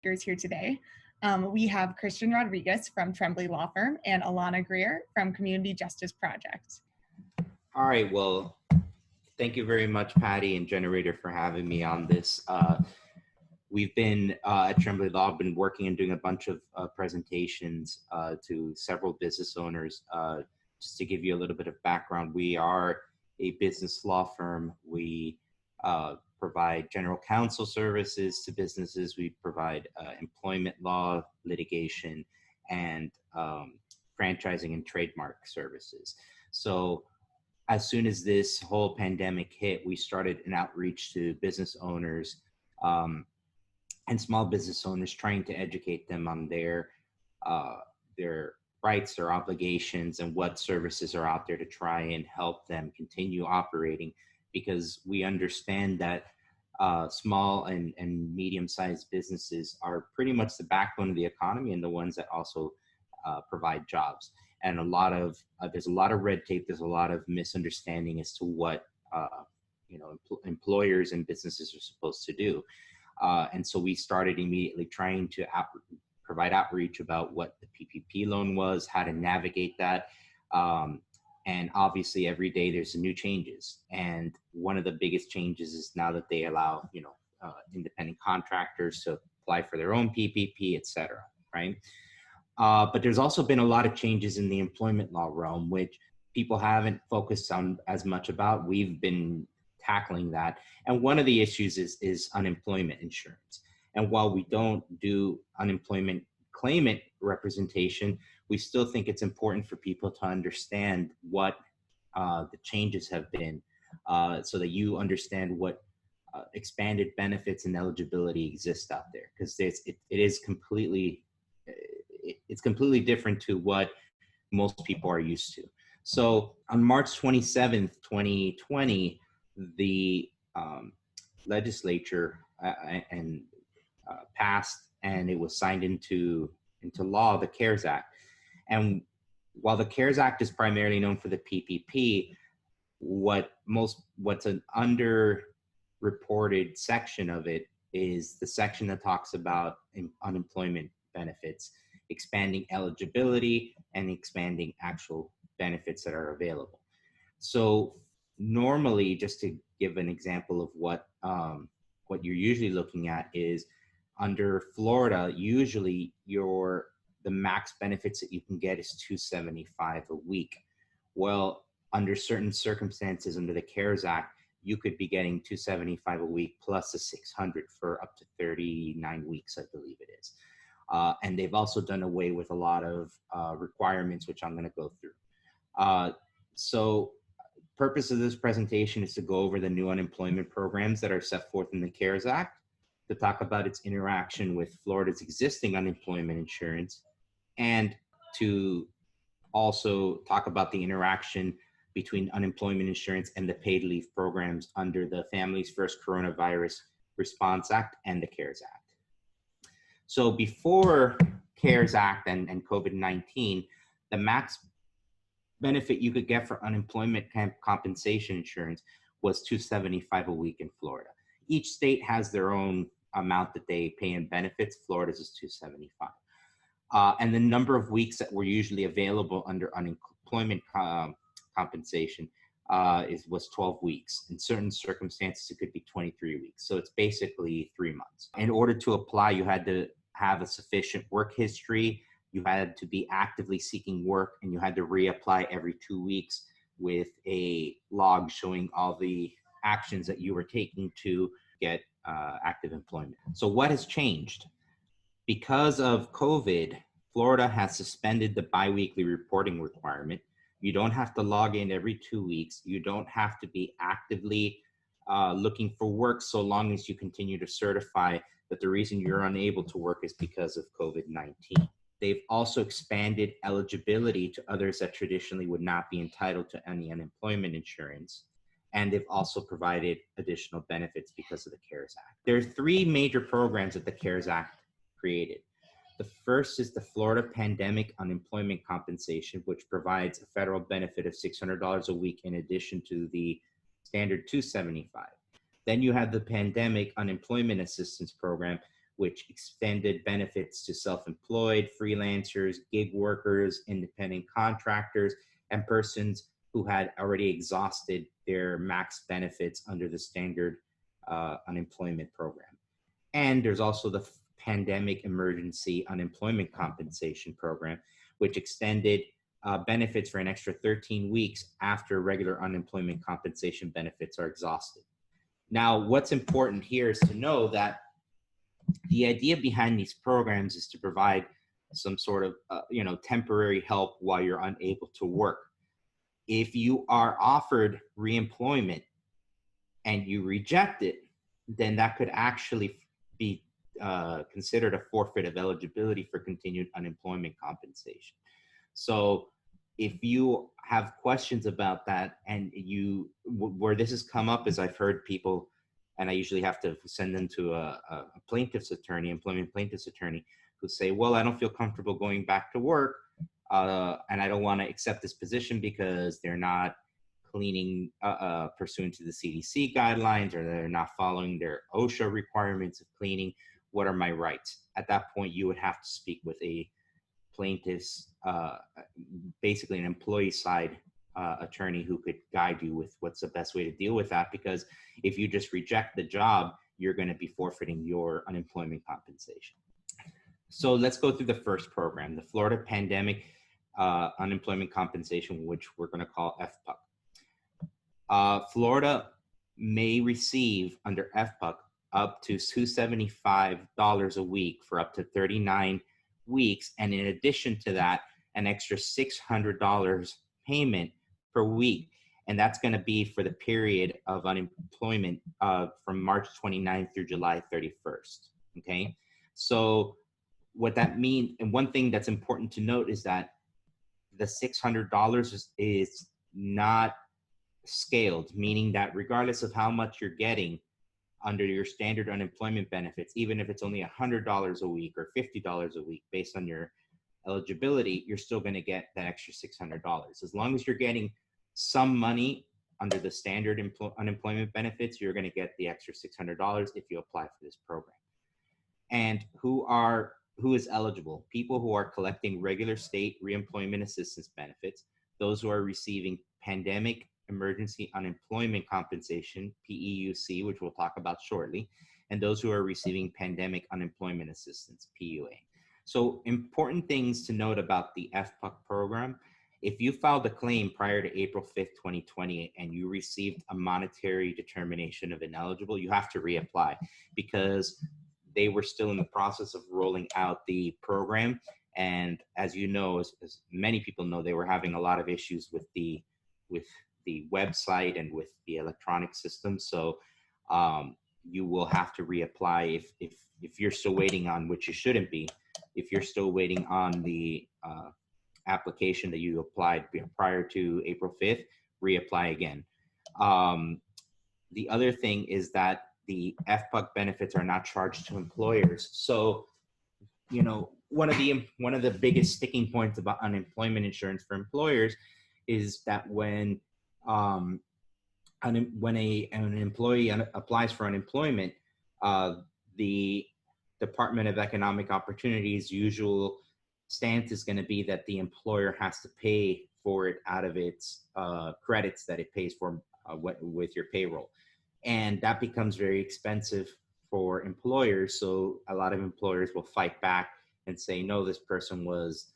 speakers here today. We have Christian Rodriguez from Trembly Law Firm and Alana Greer from Community Justice Project. All right, well, thank you very much, Patty and Generator, for having me on this. We've been at Trembly Law, been working and doing a bunch of presentations to several business owners. Just to give you a little bit of background, we are a business law firm. We provide general counsel services to businesses. We provide employment law, litigation, and franchising and trademark services. So as soon as this whole pandemic hit, we started an outreach to business owners and small business owners, trying to educate them on their rights, their obligations, and what services are out there to try and help them continue operating, because we understand that small and medium-sized businesses are pretty much the backbone of the economy and the ones that also provide jobs. And there's a lot of red tape. There's a lot of misunderstanding as to what employers and businesses are supposed to do. And so we started immediately trying to provide outreach about what the PPP loan was, how to navigate that. And obviously every day there's new changes. And one of the biggest changes is now that they allow, independent contractors to apply for their own PPP, et cetera, right? But there's also been a lot of changes in the employment law realm, which people haven't focused on as much about. We've been tackling that. And one of the issues is unemployment insurance. And while we don't do unemployment claimant representation, we still think it's important for people to understand what the changes have been, so that you understand what expanded benefits and eligibility exist out there, because it's completely different to what most people are used to. So on March 27th, 2020, the legislature passed, and it was signed into law, the CARES Act. And while the CARES Act is primarily known for the PPP, what's an underreported section of it is the section that talks about unemployment benefits, expanding eligibility and expanding actual benefits that are available. So normally, just to give an example of what you're usually looking at is, under Florida, usually the max benefits that you can get is $275 a week. Well, under certain circumstances under the CARES Act, you could be getting $275 a week plus the $600 for up to 39 weeks, I believe it is. And they've also done away with a lot of requirements, which I'm going to go through. So purpose of this presentation is to go over the new unemployment programs that are set forth in the CARES Act, to talk about its interaction with Florida's existing unemployment insurance, and to also talk about the interaction between unemployment insurance and the paid leave programs under the Families First Coronavirus Response Act and the CARES Act. So before CARES Act and COVID-19, the max benefit you could get for unemployment compensation insurance was $275 a week in Florida. Each state has their own amount that they pay in benefits. Florida's is $275. And the number of weeks that were usually available under unemployment compensation was 12 weeks. In certain circumstances, it could be 23 weeks. So it's basically 3 months. In order to apply, you had to have a sufficient work history. You had to be actively seeking work, and you had to reapply every 2 weeks with a log showing all the actions that you were taking to get active employment. So what has changed? Because of COVID, Florida has suspended the biweekly reporting requirement. You don't have to log in every 2 weeks. You don't have to be actively looking for work, so long as you continue to certify that the reason you're unable to work is because of COVID-19. They've also expanded eligibility to others that traditionally would not be entitled to any unemployment insurance. And they've also provided additional benefits because of the CARES Act. There are 3 major programs that the CARES Act created. The first is the Florida Pandemic Unemployment Compensation, which provides a federal benefit of $600 a week in addition to the standard $275. Then you have the Pandemic Unemployment Assistance Program, which extended benefits to self-employed, freelancers, gig workers, independent contractors, and persons who had already exhausted their max benefits under the standard unemployment program. And there's also the Pandemic Emergency Unemployment Compensation Program, which extended benefits for an extra 13 weeks after regular unemployment compensation benefits are exhausted. Now, what's important here is to know that the idea behind these programs is to provide some sort of temporary help while you're unable to work. If you are offered reemployment and you reject it, then that could actually be considered a forfeit of eligibility for continued unemployment compensation. So if you have questions about that, and where this has come up is I've heard people, and I usually have to send them to a plaintiff's attorney, employment plaintiff's attorney, who say, well, I don't feel comfortable going back to work, and I don't want to accept this position because they're not cleaning pursuant to the CDC guidelines, or they're not following their OSHA requirements of cleaning. What are my rights? At that point, you would have to speak with a plaintiff's, basically an employee side attorney who could guide you with what's the best way to deal with that. Because if you just reject the job, you're going to be forfeiting your unemployment compensation. So let's go through the first program, the Florida Pandemic Unemployment Compensation, which we're going to call FPUC. Florida may receive under FPUC up to $275 a week for up to 39 weeks. And in addition to that, an extra $600 payment per week. And that's going to be for the period of unemployment from March 29th through July 31st. Okay. So what that means, and one thing that's important to note, is that the $600 is not scaled, meaning that regardless of how much you're getting under your standard unemployment benefits, even if it's only $100 a week or $50 a week based on your eligibility, you're still going to get that extra $600. As long as you're getting some money under the standard unemployment benefits, you're going to get the extra $600 if you apply for this program. And who is eligible? People who are collecting regular state reemployment assistance benefits, those who are receiving pandemic emergency unemployment compensation, PEUC, which we'll talk about shortly, and those who are receiving pandemic unemployment assistance, PUA. So important things to note about the FPUC program: if you filed a claim prior to April 5th, 2020, and you received a monetary determination of ineligible, you have to reapply, because they were still in the process of rolling out the program. And as you know, as many people know, they were having a lot of issues with the website and with the electronic system. So you will have to reapply if you're still waiting on, which you shouldn't be, if you're still waiting on the application that you applied prior to April 5th, reapply again. The other thing is that the FPUC benefits are not charged to employers. So, one of the biggest sticking points about unemployment insurance for employers is that when an employee applies for unemployment, the Department of Economic Opportunity's usual stance is going to be that the employer has to pay for it out of its credits that it pays for with your payroll. And that becomes very expensive for employers. So a lot of employers will fight back and say, no, this person was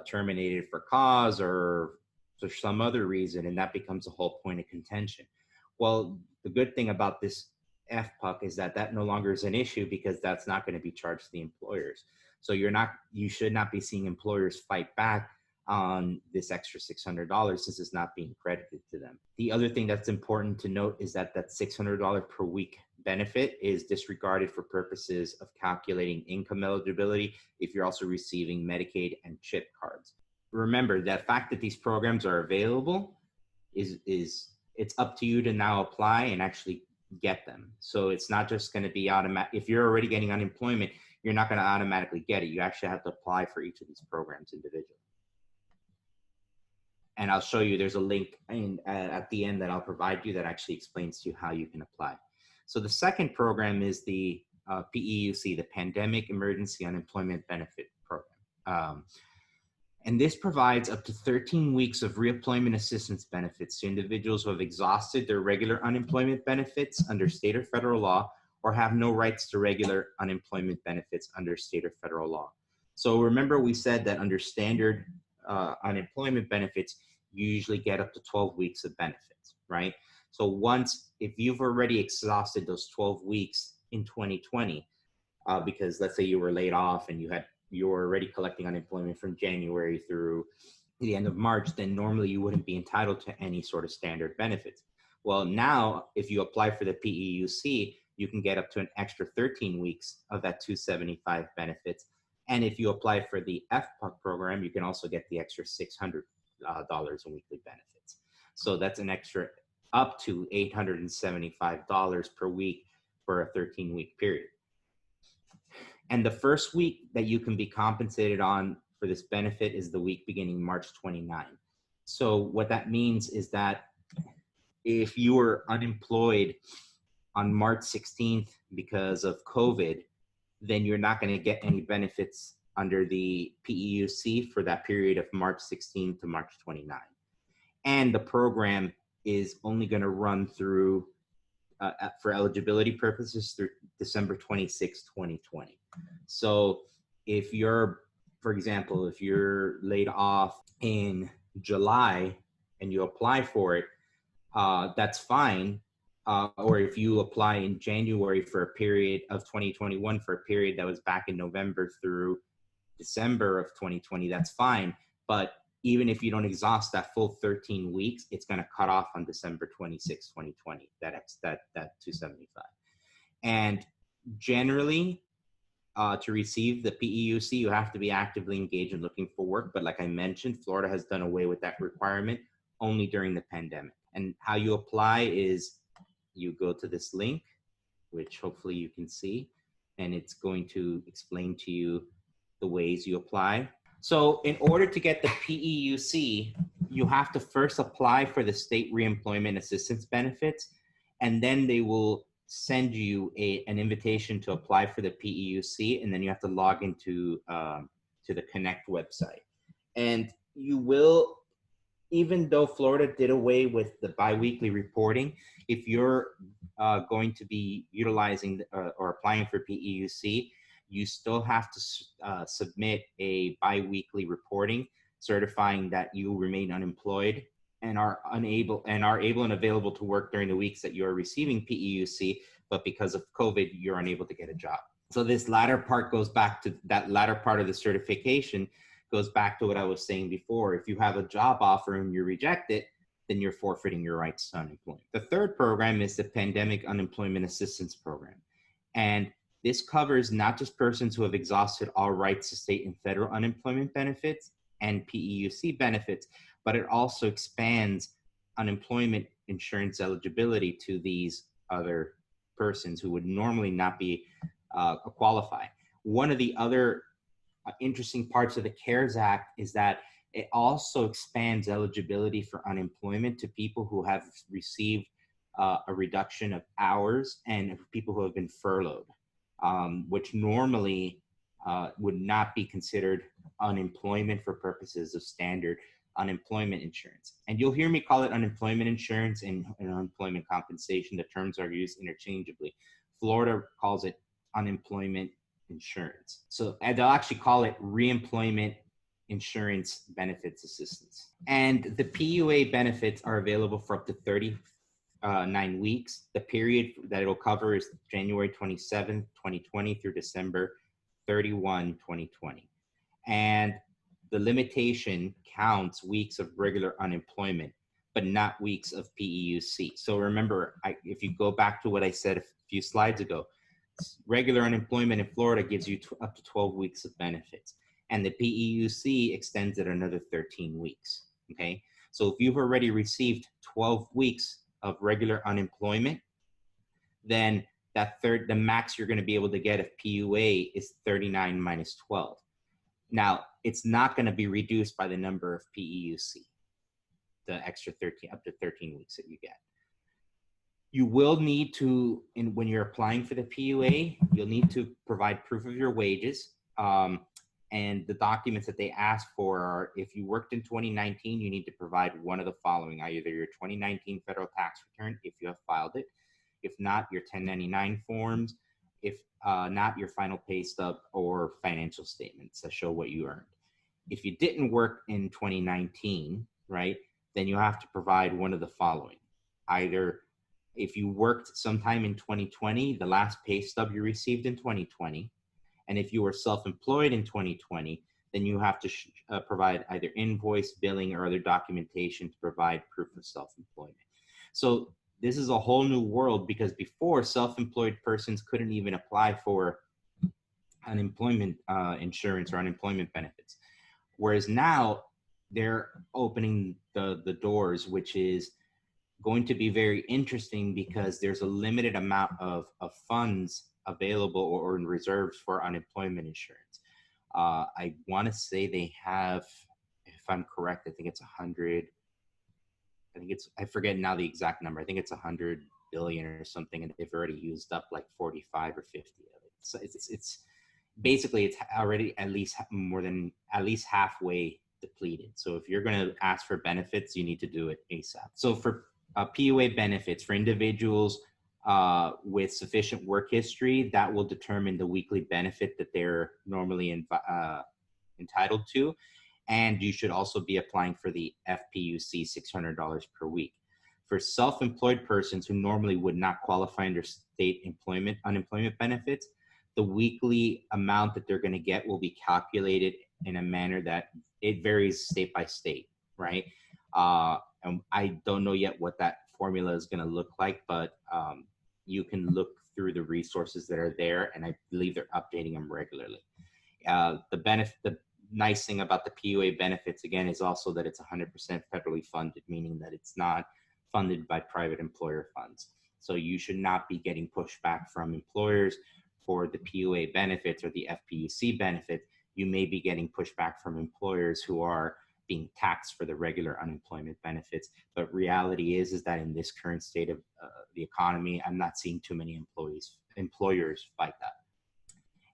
terminated for cause or for some other reason. And that becomes a whole point of contention. Well, the good thing about this FPUC is that no longer is an issue, because that's not going to be charged to the employers. So you should not be seeing employers fight back on this extra $600 since it's not being credited to them. The other thing that's important to note is that $600 per week benefit is disregarded for purposes of calculating income eligibility if you're also receiving Medicaid and CHIP cards. Remember, that fact that these programs are available is it's up to you to now apply and actually get them. So it's not just going to be automatic. If you're already getting unemployment, you're not going to automatically get it. You actually have to apply for each of these programs individually. And I'll show you, there's a link at the end that I'll provide you that actually explains to you how you can apply. So the second program is the PEUC, the Pandemic Emergency Unemployment Benefit Program. And this provides up to 13 weeks of reemployment assistance benefits to individuals who have exhausted their regular unemployment benefits under state or federal law, or have no rights to regular unemployment benefits under state or federal law. So remember, we said that under standard unemployment benefits, you usually get up to 12 weeks of benefits, right? So if you've already exhausted those 12 weeks in 2020, because let's say you were laid off and you were already collecting unemployment from January through the end of March, then normally you wouldn't be entitled to any sort of standard benefits. Well, now if you apply for the PEUC, you can get up to an extra 13 weeks of that 275 benefits. And if you apply for the FPUC program, you can also get the extra $600 in weekly benefits. So that's an extra up to $875 per week for a 13-week period. And the first week that you can be compensated on for this benefit is the week beginning March 29. So what that means is that if you were unemployed on March 16th because of COVID, then you're not going to get any benefits under the PEUC for that period of March 16th to March 29. And the program is only going to run through, for eligibility purposes, through December 26, 2020. So if you're, for example, if you're laid off in July and you apply for it, that's fine. Or if you apply in January for a period of 2021 for a period that was back in November through December of 2020, that's fine. But even if you don't exhaust that full 13 weeks, it's going to cut off on December 26, 2020, that 275. And generally, to receive the PEUC, you have to be actively engaged in looking for work. But like I mentioned, Florida has done away with that requirement only during the pandemic. And how you apply is you go to this link, which hopefully you can see, and it's going to explain to you the ways you apply. So in order to get the PEUC, you have to first apply for the state reemployment assistance benefits, and then they will send you an invitation to apply for the PEUC, and then you have to log into to the Connect website. And you will, even though Florida did away with the biweekly reporting, if you're going to be utilizing or applying for PEUC, you still have to submit a biweekly reporting certifying that you remain unemployed and are able and available to work during the weeks that you're receiving PEUC, but because of COVID, you're unable to get a job. So this latter part goes back to that latter part of the certification goes back to what I was saying before. If you have a job offer and you reject it, then you're forfeiting your rights to unemployment. The third program is the Pandemic Unemployment Assistance Program. And this covers not just persons who have exhausted all rights to state and federal unemployment benefits and PEUC benefits, but it also expands unemployment insurance eligibility to these other persons who would normally not be qualified. One of the other interesting parts of the CARES Act is that it also expands eligibility for unemployment to people who have received a reduction of hours and people who have been furloughed, which normally would not be considered unemployment for purposes of standard unemployment insurance. And you'll hear me call it unemployment insurance and unemployment compensation. The terms are used interchangeably. Florida calls it unemployment insurance. So they'll actually call it reemployment insurance benefits assistance. And the PUA benefits are available for up to 39 weeks. The period that it'll cover is January 27, 2020 through December 31, 2020. And the limitation counts weeks of regular unemployment, but not weeks of PEUC. So remember, if you go back to what I said a few slides ago, regular unemployment in Florida gives you up to 12 weeks of benefits. And the PEUC extends it another 13 weeks, okay? So if you've already received 12 weeks of regular unemployment, then the max you're gonna be able to get of PUA is 39 minus 12. Now, it's not gonna be reduced by the number of PEUC, the extra 13, up to 13 weeks that you get. You will need to, when you're applying for the PUA, you'll need to provide proof of your wages. And the documents that they ask for are, if you worked in 2019, you need to provide one of the following: either your 2019 federal tax return, if you have filed it; if not, your 1099 forms; if not, your final pay stub or financial statements that show what you earned. If you didn't work in 2019, right, then you have to provide one of the following: either if you worked sometime in 2020, the last pay stub you received in 2020, and if you were self-employed in 2020, then you have to provide either invoice, billing, or other documentation to provide proof of self-employment. So this is a whole new world, because before, self-employed persons couldn't even apply for unemployment insurance or unemployment benefits. Whereas now they're opening the doors, which is going to be very interesting, because there's a limited amount of funds available or in reserves for unemployment insurance. I want to say they have, if I'm correct, I think it's 100. I forget now the exact number. I think it's 100 billion or something, and they've already used up like 45 or 50 of it. So it's basically, it's already at least halfway depleted. So if you're going to ask for benefits, you need to do it ASAP. So for PUA benefits for individuals with sufficient work history, that will determine the weekly benefit that they're normally entitled to. And you should also be applying for the FPUC $600 per week. For self-employed persons who normally would not qualify under state unemployment benefits, the weekly amount that they're going to get will be calculated in a manner that it varies state by state, right? And I don't know yet what that formula is going to look like, but you can look through the resources that are there, and I believe they're updating them regularly. The nice thing about the PUA benefits, again, is also that it's 100% federally funded, meaning that it's not funded by private employer funds. So you should not be getting pushback from employers for the PUA benefits or the FPUC benefits. You may be getting pushback from employers who are being taxed for the regular unemployment benefits. But reality is that in this current state of the economy, I'm not seeing too many employers fight that.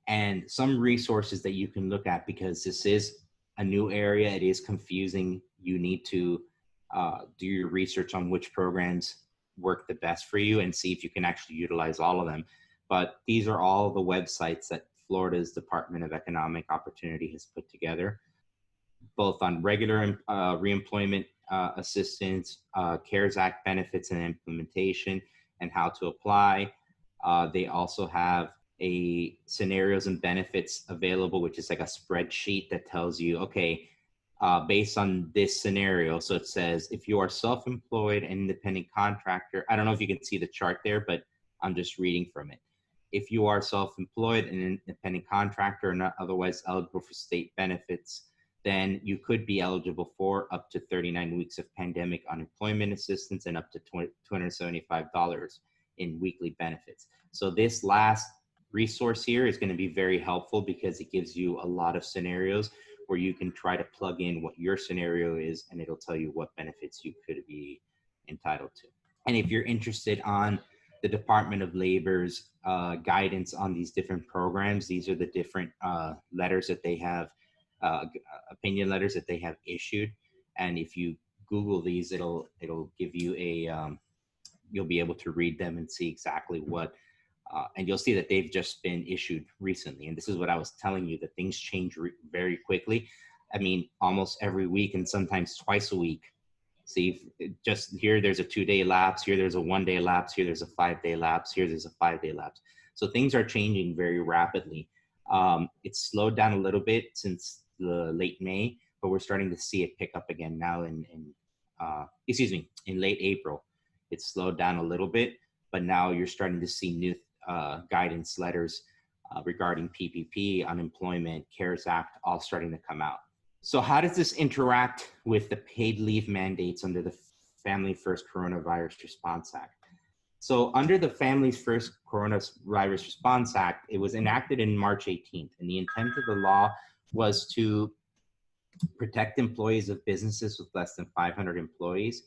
And some resources that you can look at, because this is a new area, it is confusing. You need to do your research on which programs work the best for you and see if you can actually utilize all of them. But these are all the websites that Florida's Department of Economic Opportunity has put together, both on regular reemployment assistance, CARES Act benefits and implementation, and how to apply. They also have a scenarios and benefits available, which is like a spreadsheet that tells you, okay, based on this scenario. So it says, if you are self-employed and independent contractor, I don't know if you can see the chart there, but I'm just reading from it. If you are self-employed and an independent contractor or not otherwise eligible for state benefits, then you could be eligible for up to 39 weeks of pandemic unemployment assistance and up to $275 in weekly benefits. So this last resource here is going to be very helpful, because it gives you a lot of scenarios where you can try to plug in what your scenario is, and it'll tell you what benefits you could be entitled to. And if you're interested on the Department of Labor's guidance on these different programs, these are the different letters that they have, opinion letters that they have issued. And if you Google these, it'll give you you'll be able to read them and see exactly what, and you'll see that they've just been issued recently. And this is what I was telling you, that things change very quickly. I mean, almost every week and sometimes twice a week. See, just here, there's a 2-day lapse. Here, there's a 1-day lapse. Here, there's a 5-day lapse. Here, there's a 5-day lapse. So things are changing very rapidly. It's slowed down a little bit since the late May, but we're starting to see it pick up again now in late April. It's slowed down a little bit, but now you're starting to see new guidance letters regarding PPP, unemployment, CARES Act, all starting to come out. So how does this interact with the paid leave mandates under the Family First Coronavirus Response Act? So under the Family First Coronavirus Response Act, it was enacted in March 18th, and the intent of the law was to protect employees of businesses with less than 500 employees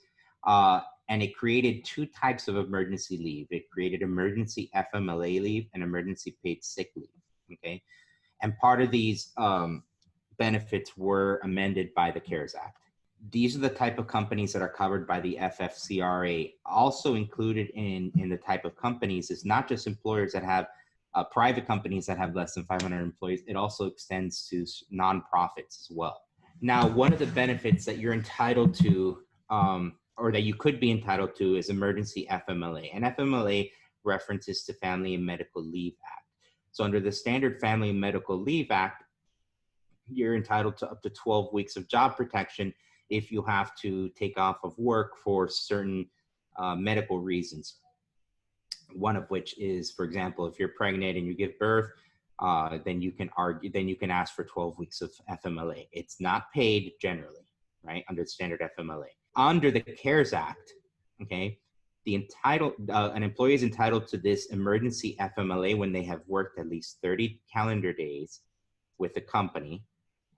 And it created two types of emergency leave. It created emergency FMLA leave and emergency paid sick leave. Okay. And part of these benefits were amended by the CARES Act. These are the type of companies that are covered by the FFCRA. Also included in the type of companies is not just employers that have private companies that have less than 500 employees. It also extends to nonprofits as well. Now, one of the benefits that you're entitled to, or that you could be entitled to, is emergency FMLA. And FMLA references to Family and Medical Leave Act. So under the standard Family and Medical Leave Act, you're entitled to up to 12 weeks of job protection if you have to take off of work for certain medical reasons. One of which is, for example, if you're pregnant and you give birth, then you can ask for 12 weeks of FMLA. It's not paid generally, right, under the standard FMLA. Under the CARES Act, okay, an employee is entitled to this emergency FMLA when they have worked at least 30 calendar days with the company,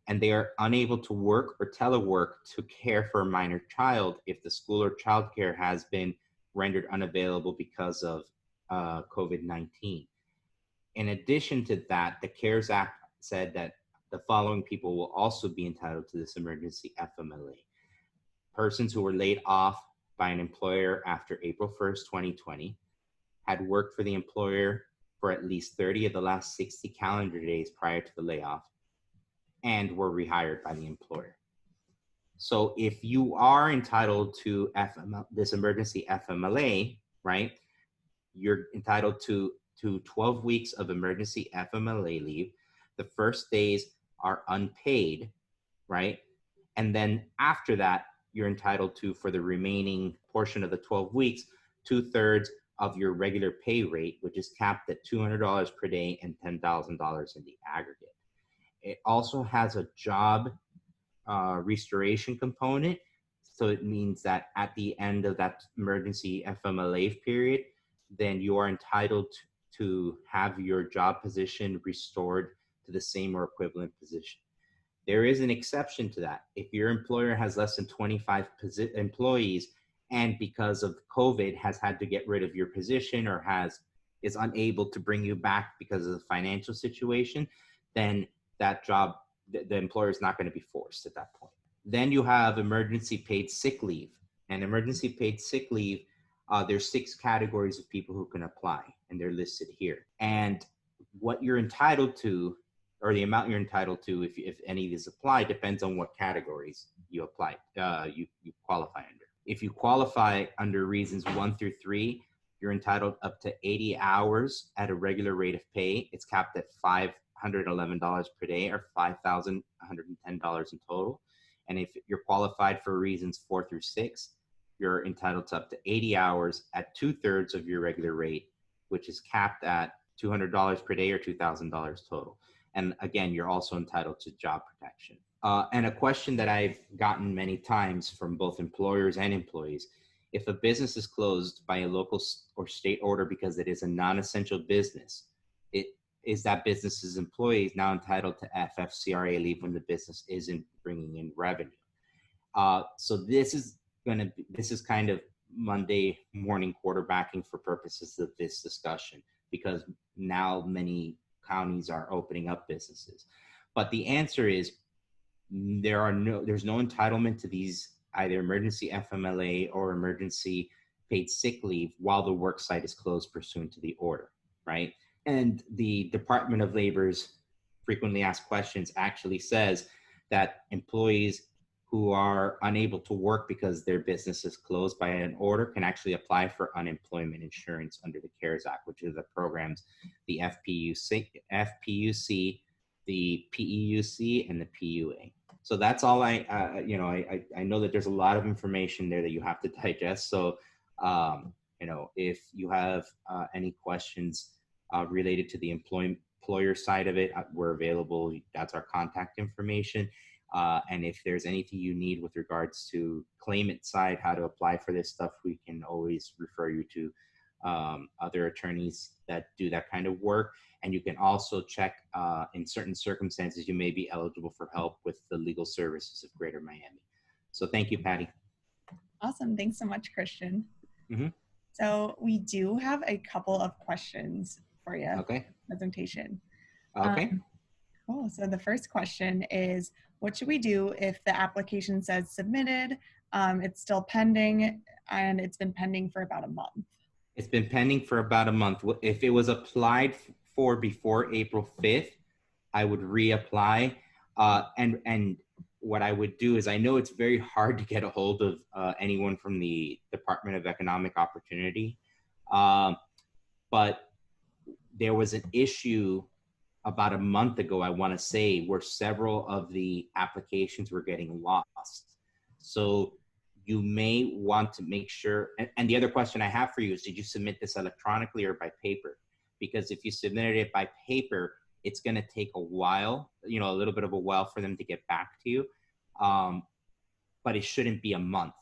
and they are unable to work or telework to care for a minor child if the school or childcare has been rendered unavailable because of COVID-19. In addition to that, the CARES Act said that the following people will also be entitled to this emergency FMLA. Persons who were laid off by an employer after April 1st, 2020, had worked for the employer for at least 30 of the last 60 calendar days prior to the layoff, and were rehired by the employer. So if you are entitled to this emergency FMLA, right, you're entitled to 12 weeks of emergency FMLA leave. The first days are unpaid, right? And then after that, you're entitled to, for the remaining portion of the 12 weeks, 2/3 of your regular pay rate, which is capped at $200 per day and $10,000 in the aggregate. It also has a job restoration component. So it means that at the end of that emergency FMLA period, then you are entitled to have your job position restored to the same or equivalent position. There is an exception to that. If your employer has less than 25 employees, and because of COVID has had to get rid of your position or is unable to bring you back because of the financial situation, then that job, the employer is not going to be forced at that point. Then you have emergency paid sick leave. And emergency paid sick leave, there's 6 categories of people who can apply, and they're listed here. And what you're entitled to, or the amount you're entitled to, if any of these apply, depends on what categories you apply, you qualify under. If you qualify under reasons 1 through 3, you're entitled up to 80 hours at a regular rate of pay. It's capped at $511 per day, or $5,110 in total. And if you're qualified for reasons 4 through 6, you're entitled to up to 80 hours at 2/3 of your regular rate, which is capped at $200 per day or $2,000 total. And again, you're also entitled to job protection. And a question that I've gotten many times from both employers and employees: if a business is closed by a local or state order because it is a non-essential business, is that business's employees now entitled to FFCRA leave when the business isn't bringing in revenue? So this is kind of Monday morning quarterbacking for purposes of this discussion, because now many counties are opening up businesses. But the answer is there's no entitlement to these, either emergency FMLA or emergency paid sick leave, while the work site is closed pursuant to the order, right? And the Department of Labor's frequently asked questions actually says that employees who are unable to work because their business is closed by an order can actually apply for unemployment insurance under the CARES Act, which is the programs, the FPUC, the PEUC, and the PUA. So that's all I know that there's a lot of information there that you have to digest. So, if you have any questions related to the employer side of it, we're available. That's our contact information. And if there's anything you need with regards to claimant side, how to apply for this stuff, we can always refer you to other attorneys that do that kind of work. And you can also check in certain circumstances, you may be eligible for help with the legal services of Greater Miami. So thank you, Patty. Awesome. Thanks so much, Christian. Hmm. So we do have a couple of questions for you. Okay. Presentation. Okay. Cool. So the first question is, what should we do if the application says submitted, it's still pending, and it's been pending for about a month? It's been pending for about a month. If it was applied for before April 5th, I would reapply. And what I would do is, I know it's very hard to get a hold of anyone from the Department of Economic Opportunity, but there was an issue about a month ago, I want to say, where several of the applications were getting lost. So you may want to make sure, and the other question I have for you is, did you submit this electronically or by paper? Because if you submitted it by paper, it's going to take a while, a little bit of a while for them to get back to you. But it shouldn't be a month,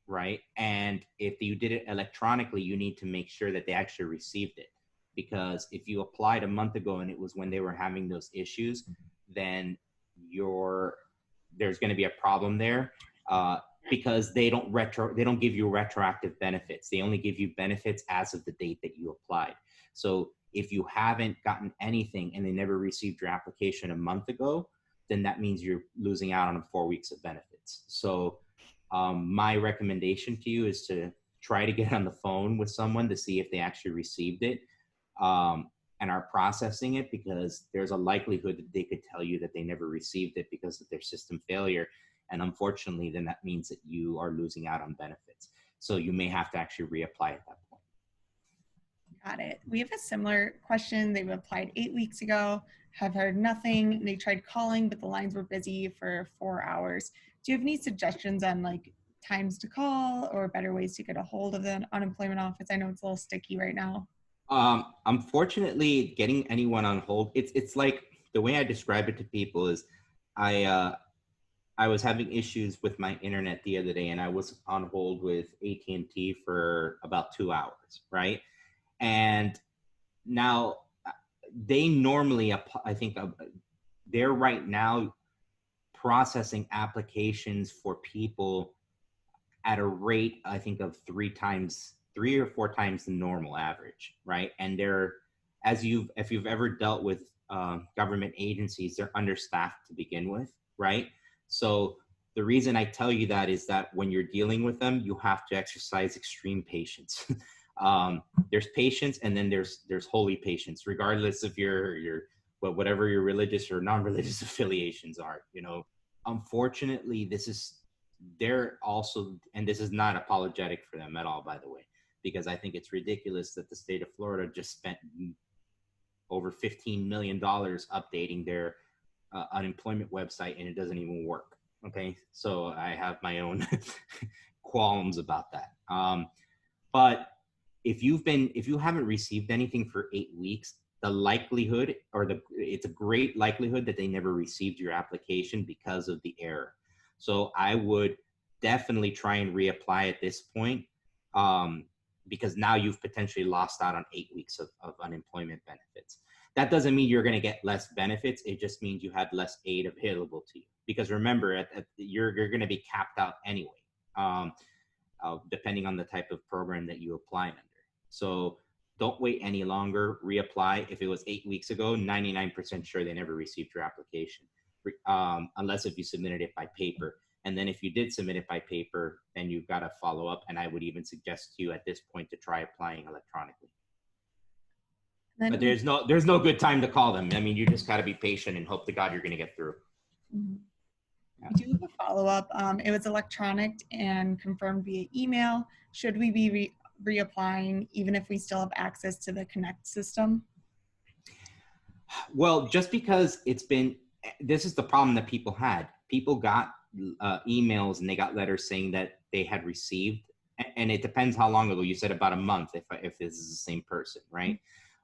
right? And if you did it electronically, you need to make sure that they actually received it. Because if you applied a month ago and it was when they were having those issues, then there's going to be a problem there, because they don't give you retroactive benefits. They only give you benefits as of the date that you applied. So if you haven't gotten anything and they never received your application a month ago, then that means you're losing out on 4 weeks of benefits. So my recommendation to you is to try to get on the phone with someone to see if they actually received it, and are processing it, because there's a likelihood that they could tell you that they never received it because of their system failure. And unfortunately, then that means that you are losing out on benefits. So you may have to actually reapply at that point. Got it. We have a similar question. They applied 8 weeks ago, have heard nothing. They tried calling, but the lines were busy for 4 hours. Do you have any suggestions on like times to call or better ways to get a hold of the unemployment office? I know it's a little sticky right now. Unfortunately, getting anyone on hold, it's like, the way I describe it to people is, I was having issues with my internet the other day, and I was on hold with AT&T for about 2 hours, right? And now they normally, I think, they're right now processing applications for people at a rate, I think, of 3 or 4 times the normal average, right? And if you've ever dealt with government agencies, they're understaffed to begin with, right? So the reason I tell you that is that when you're dealing with them, you have to exercise extreme patience. There's patience, and then there's holy patience, regardless of whatever your religious or non-religious affiliations are. Unfortunately, they're also, and this is not apologetic for them at all, by the way, because I think it's ridiculous that the state of Florida just spent over $15 million updating their unemployment website, and it doesn't even work. Okay, so I have my own qualms about that. But if you haven't received anything for 8 weeks, the likelihood, it's a great likelihood that they never received your application because of the error. So I would definitely try and reapply at this point, because now you've potentially lost out on 8 weeks of unemployment benefits. That doesn't mean you're going to get less benefits. It just means you had less aid available to you. Because remember, you're going to be capped out anyway, depending on the type of program that you apply under. So don't wait any longer. Reapply. If it was 8 weeks ago, 99% sure they never received your application, unless if you submitted it by paper. And then if you did submit it by paper, then you've got to follow up. And I would even suggest to you at this point to try applying electronically. But there's no good time to call them. I mean, you just got to be patient and hope to God you're going to get through. Mm-hmm. Yeah. We do have a follow-up. It was electronic and confirmed via email. Should we be reapplying even if we still have access to the Connect system? Well, just because this is the problem that people had. People got emails and they got letters saying that they had received, and it depends how long ago. You said about a month, if this is the same person, right?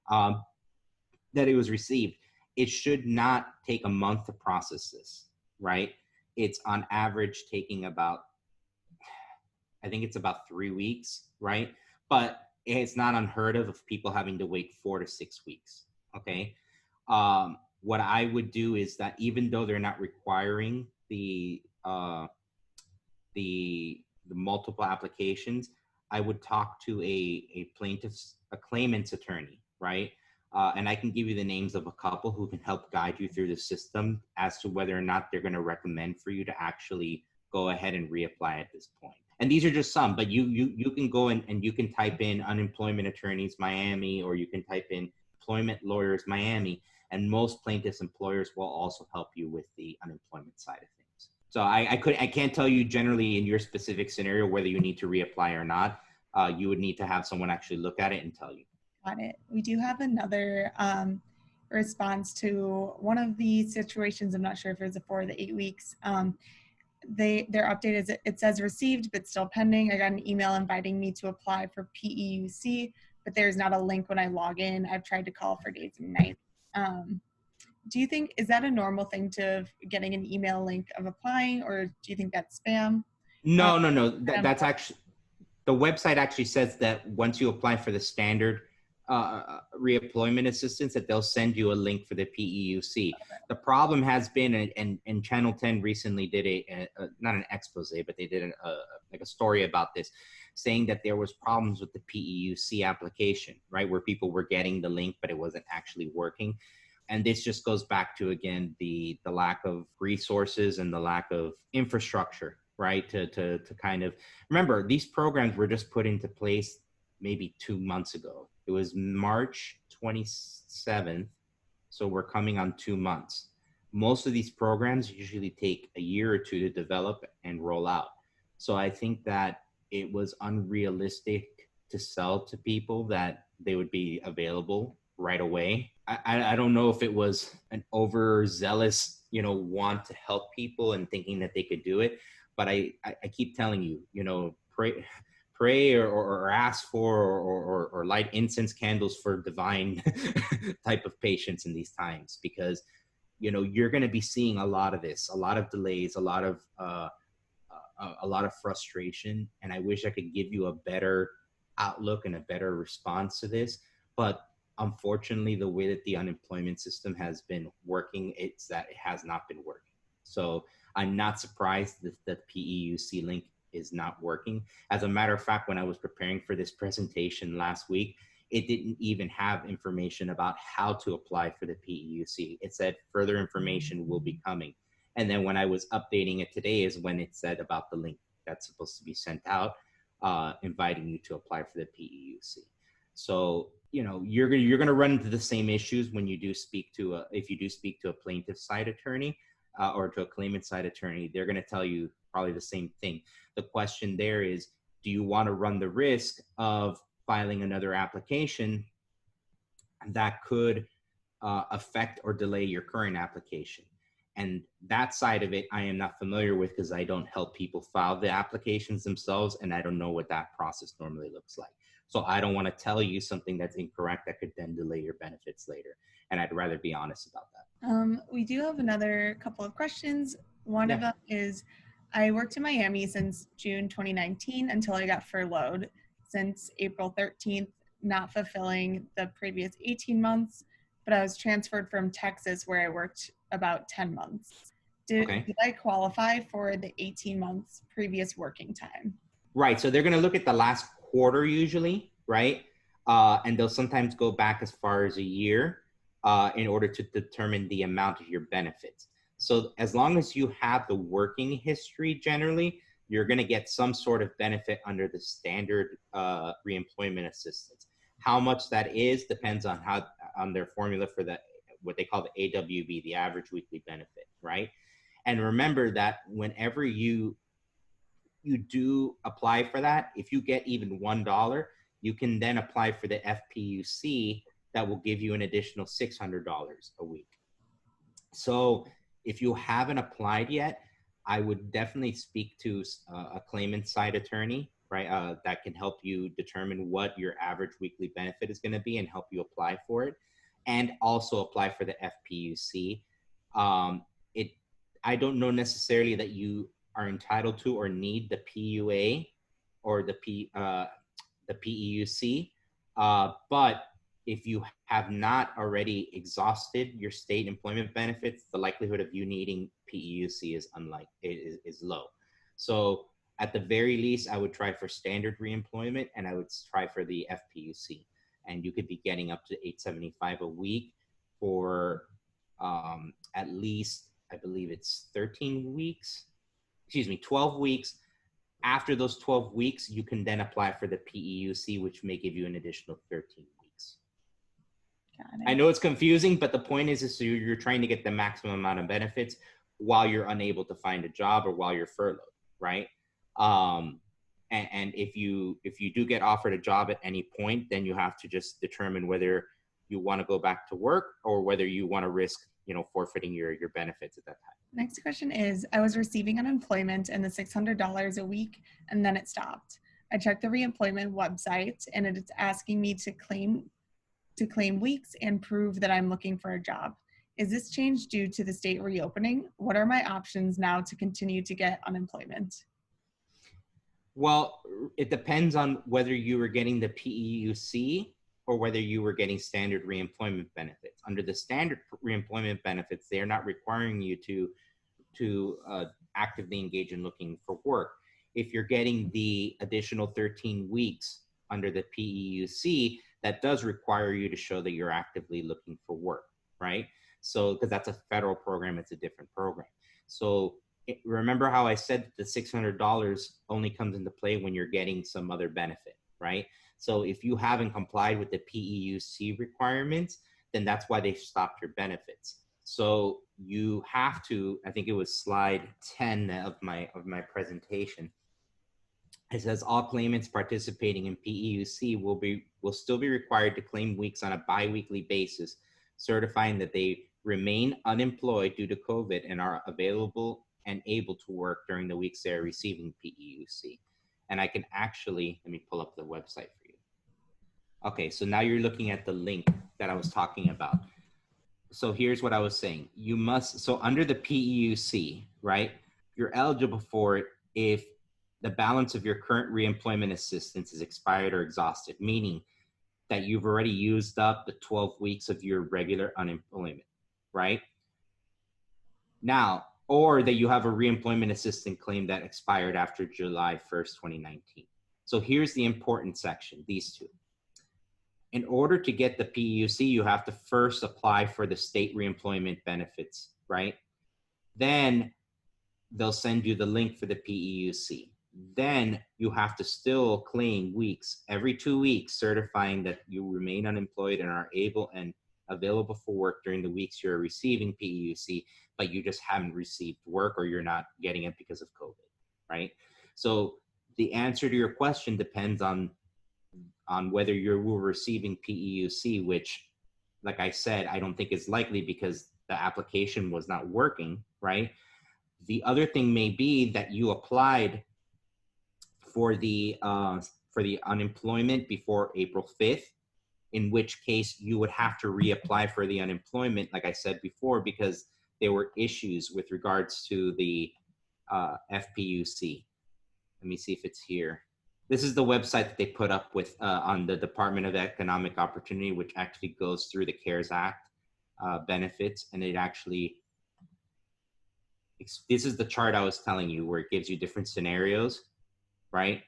That it was received. It should not take a month to process this, right? It's on average taking about 3 weeks, right? But it's not unheard of people having to wait 4 to 6 weeks, okay? What I would do is that even though they're not requiring the the multiple applications, I would talk to a claimant's attorney, right? And I can give you the names of a couple who can help guide you through the system as to whether or not they're going to recommend for you to actually go ahead and reapply at this point. And these are just some, but you can go in and you can type in unemployment attorneys Miami, or you can type in employment lawyers Miami, and most plaintiffs' employers will also help you with the unemployment side of things. So I can't tell you generally in your specific scenario whether you need to reapply or not. You would need to have someone actually look at it and tell you. Got it. We do have another response to one of the situations. I'm not sure if it was for the 8 weeks. Their update is it says received but still pending. I got an email inviting me to apply for PEUC, but there's not a link when I log in. I've tried to call for days and nights. Do you think, is that a normal thing to getting an email link of applying, or do you think that's spam? No. That's actually, the website actually says that once you apply for the standard reemployment assistance, that they'll send you a link for the PEUC. The problem has been, and Channel 10 recently did not an expose, but they did like a story about this, saying that there was problems with the PEUC application, right? Where people were getting the link, but it wasn't actually working. And this just goes back to, again, the lack of resources and the lack of infrastructure, right? To kind of, remember, these programs were just put into place maybe 2 months ago. It was March 27th. So we're coming on 2 months. Most of these programs usually take a year or two to develop and roll out. So I think that it was unrealistic to sell to people that they would be available right away. I don't know if it was an overzealous, want to help people and thinking that they could do it. But I keep telling you, pray or ask for or light incense candles for divine type of patience in these times, because you're going to be seeing a lot of this, a lot of delays, a lot of frustration. And I wish I could give you a better outlook and a better response to this, but unfortunately, the way that the unemployment system has been working, it's that it has not been working. So I'm not surprised that the PEUC link is not working. As a matter of fact, when I was preparing for this presentation last week, it didn't even have information about how to apply for the PEUC. It said further information will be coming. And then when I was updating it today is when it said about the link that's supposed to be sent out, inviting you to apply for the PEUC. So, you're going to run into the same issues when you do speak to if you do speak to a plaintiff side attorney or to a claimant side attorney. They're going to tell you probably the same thing. The question there is, do you want to run the risk of filing another application that could affect or delay your current application? And that side of it, I am not familiar with, because I don't help people file the applications themselves, and I don't know what that process normally looks like. So I don't want to tell you something that's incorrect that could then delay your benefits later. And I'd rather be honest about that. We do have another couple of questions. One of them is, I worked in Miami since June 2019 until I got furloughed. Since April 13th, not fulfilling the previous 18 months, but I was transferred from Texas, where I worked about 10 months. Did I qualify for the 18 months previous working time? Right. So they're going to look at the last quarter usually, right? And they'll sometimes go back as far as a year in order to determine the amount of your benefits. So as long as you have the working history, generally, you're going to get some sort of benefit under the standard reemployment assistance. How much that is depends on their formula for what they call the AWB, the average weekly benefit, right? And remember that whenever you do apply for that, if you get even $1, you can then apply for the FPUC that will give you an additional $600 a week. So if you haven't applied yet, I would definitely speak to a claimant side attorney, right? That can help you determine what your average weekly benefit is going to be and help you apply for it, and also apply for the FPUC. I don't know necessarily that you are entitled to or need the PUA or the PEUC, but if you have not already exhausted your state employment benefits, the likelihood of you needing PEUC is low. So at the very least, I would try for standard reemployment, and I would try for the FPUC. And you could be getting up to $875 a week for at least, I believe it's 13 weeks, 12 weeks. After those 12 weeks, you can then apply for the PEUC, which may give you an additional 13 weeks. I know it's confusing, but the point is so you're trying to get the maximum amount of benefits while you're unable to find a job or while you're furloughed, right? And if you do get offered a job at any point, then you have to just determine whether you want to go back to work or whether you want to risk, forfeiting your benefits at that time. Next question is, I was receiving unemployment and the $600 a week, and then it stopped. I checked the reemployment website, and it's asking me to claim weeks and prove that I'm looking for a job. Is this change due to the state reopening? What are my options now to continue to get unemployment? Well, it depends on whether you were getting the PEUC or whether you were getting standard reemployment benefits. Under the standard reemployment benefits, they are not requiring you to actively engage in looking for work. If you're getting the additional 13 weeks under the PEUC, that does require you to show that you're actively looking for work, right? So, because that's a federal program, it's a different program. So remember how I said that the $600 only comes into play when you're getting some other benefit, right? So if you haven't complied with the PEUC requirements, then that's why they stopped your benefits. So you have to, I think it was slide 10 of my presentation. It says all claimants participating in PEUC will still be required to claim weeks on a biweekly basis, certifying that they remain unemployed due to COVID and are available and able to work during the weeks they are receiving PEUC. And I can actually, let me pull up the website for you. Okay, so now you're looking at the link that I was talking about. So here's what I was saying. You must, so under the PEUC, right, you're eligible for it if the balance of your current reemployment assistance is expired or exhausted, meaning that you've already used up the 12 weeks of your regular unemployment, right? Now, or that you have a reemployment assistance claim that expired after July 1st, 2019. So here's the important section, these two. In order to get the PEUC, you have to first apply for the state reemployment benefits, right? Then they'll send you the link for the PEUC. Then you have to still claim weeks every 2 weeks, certifying that you remain unemployed and are able and available for work during the weeks you're receiving PEUC, but you just haven't received work or you're not getting it because of COVID, right? So the answer to your question depends on whether you're receiving PEUC, which, like I said, I don't think is likely because the application was not working, right? The other thing may be that you applied for the unemployment before April 5th, in which case you would have to reapply for the unemployment, like I said before, because there were issues with regards to the FPUC. Let me see if it's here. This is the website that they put up with on the Department of Economic Opportunity, which actually goes through the CARES Act benefits. And it actually, this is the chart I was telling you where it gives you different scenarios, right?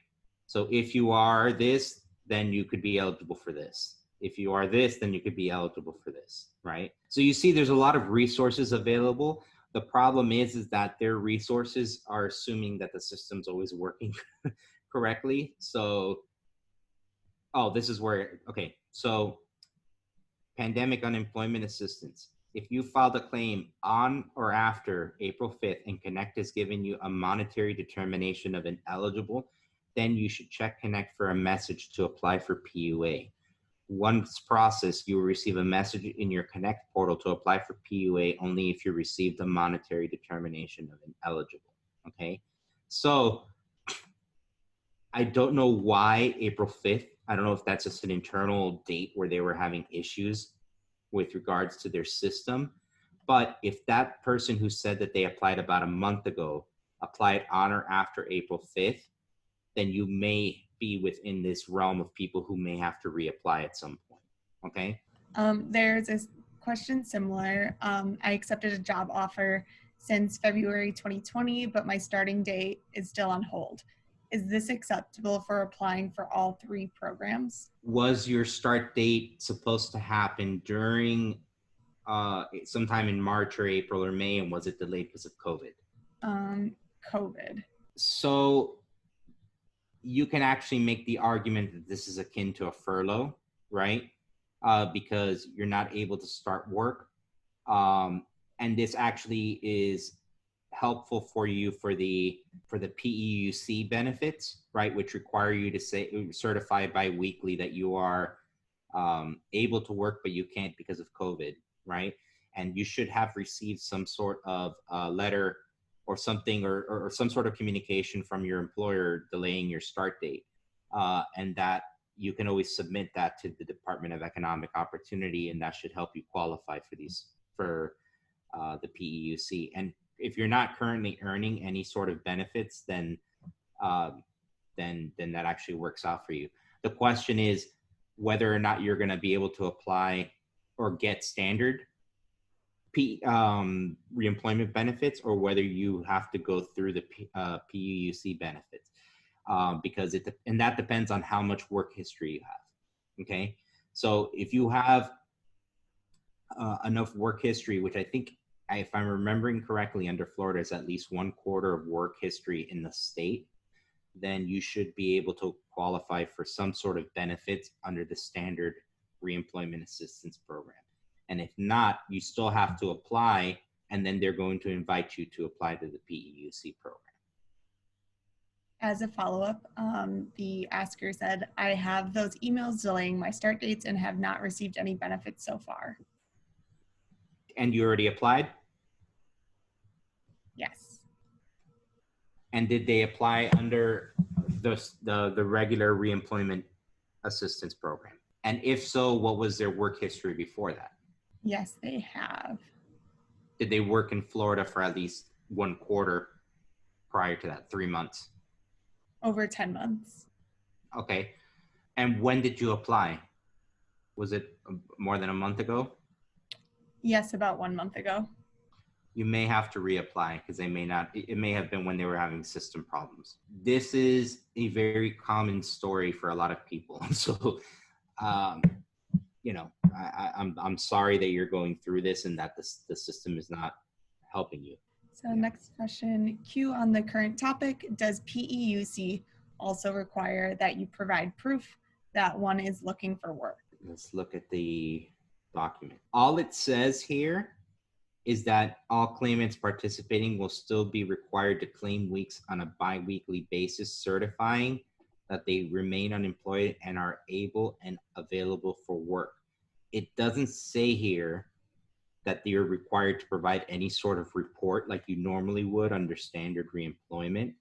So if you are this, then you could be eligible for this. If you are this, then you could be eligible for this, right? So you see there's a lot of resources available. The problem is that their resources are assuming that the system's always working correctly. So, oh, this is where, okay. So pandemic unemployment assistance. If you filed a claim on or after April 5th and Connect has given you a monetary determination of ineligible, then you should check Connect for a message to apply for PUA. Once processed, you will receive a message in your Connect portal to apply for PUA only if you received a monetary determination of ineligible, okay? So I don't know why April 5th. I don't know if that's just an internal date where they were having issues with regards to their system. But if that person who said that they applied about a month ago applied on or after April 5th, then you may be within this realm of people who may have to reapply at some point, okay? There's a question similar. I accepted a job offer since February 2020, but my starting date is still on hold. Is this acceptable for applying for all 3 programs? Was your start date supposed to happen during sometime in March or April or May, and was it delayed because of COVID? COVID. So you can actually make the argument that this is akin to a furlough, right? Because you're not able to start work. And this actually is helpful for you for the PEUC benefits, right? Which require you to certify bi-weekly that you are able to work, but you can't because of COVID, right? And you should have received some sort of letter or something, or some sort of communication from your employer delaying your start date. And that you can always submit that to the Department of Economic Opportunity, and that should help you qualify for the PEUC. And if you're not currently earning any sort of benefits, then that actually works out for you. The question is whether or not you're going to be able to apply or get standard reemployment benefits, or whether you have to go through the PUC benefits, because that depends on how much work history you have. Okay, so if you have enough work history, which I think, if I'm remembering correctly, under Florida is at least 1/4 of work history in the state, then you should be able to qualify for some sort of benefits under the standard reemployment assistance program. And if not, you still have to apply, and then they're going to invite you to apply to the PEUC program. As a follow-up, the asker said, I have those emails delaying my start dates and have not received any benefits so far. And you already applied? Yes. And did they apply under the regular reemployment assistance program? And if so, what was their work history before that? Yes, they have. Did they work in Florida for at least 1/4 prior to that, 3 months? Over 10 months. Okay. And when did you apply? Was it more than a month ago? Yes, about 1 month ago. You may have to reapply, because they may not, it may have been when they were having system problems. This is a very common story for a lot of people. So, I'm sorry that you're going through this and that the system is not helping you. So next question, Q on the current topic, does PEUC also require that you provide proof that one is looking for work? Let's look at the document. All it says here is that all claimants participating will still be required to claim weeks on a bi-weekly basis, certifying that they remain unemployed and are able and available for work. It doesn't say here that you're required to provide any sort of report like you normally would under standard reemployment.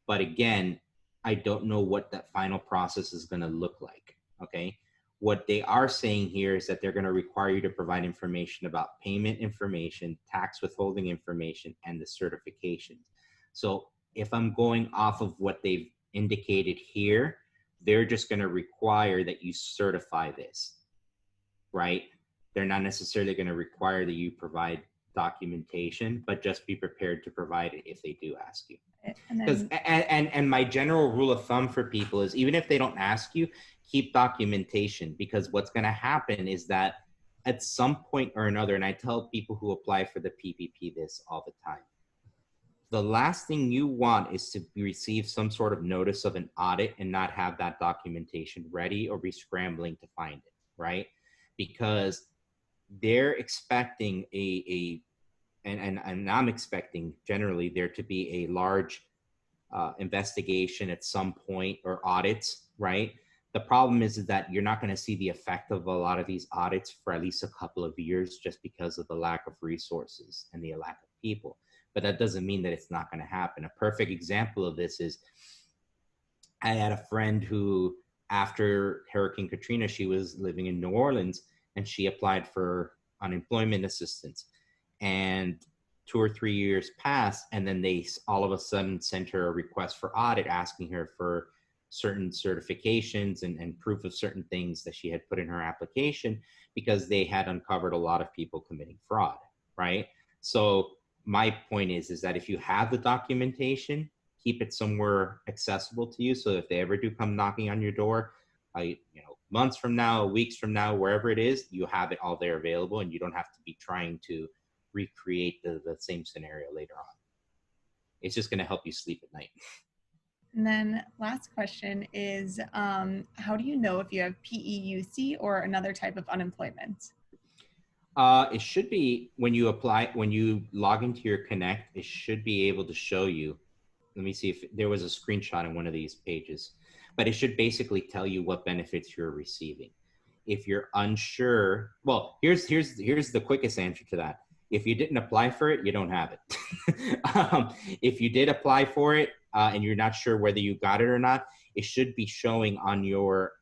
But again, I don't know what that final process is going to look like. Okay. What they are saying here is that they're going to require you to provide information about payment information, tax withholding information, and the certifications. So if I'm going off of what they've indicated here, they're just going to require that you certify this, right? They're not necessarily going to require that you provide documentation, but just be prepared to provide it if they do ask you. And my general rule of thumb for people is, even if they don't ask you, keep documentation, because what's going to happen is that at some point or another, and I tell people who apply for the PPP this all the time, the last thing you want is to receive some sort of notice of an audit and not have that documentation ready, or be scrambling to find it, right? Because they're expecting and I'm expecting generally there to be a large investigation at some point, or audits, right? The problem is that you're not going to see the effect of a lot of these audits for at least a couple of years, just because of the lack of resources and the lack of people. But that doesn't mean that it's not going to happen. A perfect example of this is, I had a friend who, after Hurricane Katrina, she was living in New Orleans, and she applied for unemployment assistance. And 2 or 3 years passed, and then they all of a sudden sent her a request for audit, asking her for certain certifications and proof of certain things that she had put in her application, because they had uncovered a lot of people committing fraud, right? So my point is that if you have the documentation, keep it somewhere accessible to you. So if they ever do come knocking on your door, months from now, weeks from now, wherever it is, you have it all there available, and you don't have to be trying to recreate the same scenario later on. It's just going to help you sleep at night. And then last question is, how do you know if you have PEUC or another type of unemployment? It should be when you log into your Connect, it should be able to show you. Let me see if there was a screenshot in one of these pages, but it should basically tell you what benefits you're receiving. If you're unsure, well, here's the quickest answer to that. If you didn't apply for it, you don't have it. If you did apply for it and you're not sure whether you got it or not, it should be showing on your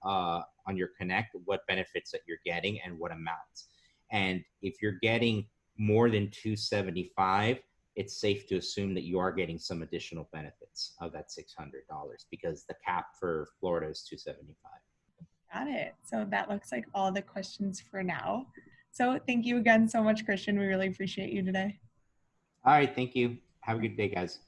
Connect what benefits that you're getting and what amounts. And if you're getting more than 275, it's safe to assume that you are getting some additional benefits of that $600 because the cap for Florida is 275. Got it. So that looks like all the questions for now. So thank you again so much, Christian. We really appreciate you today. All right. Thank you. Have a good day, guys.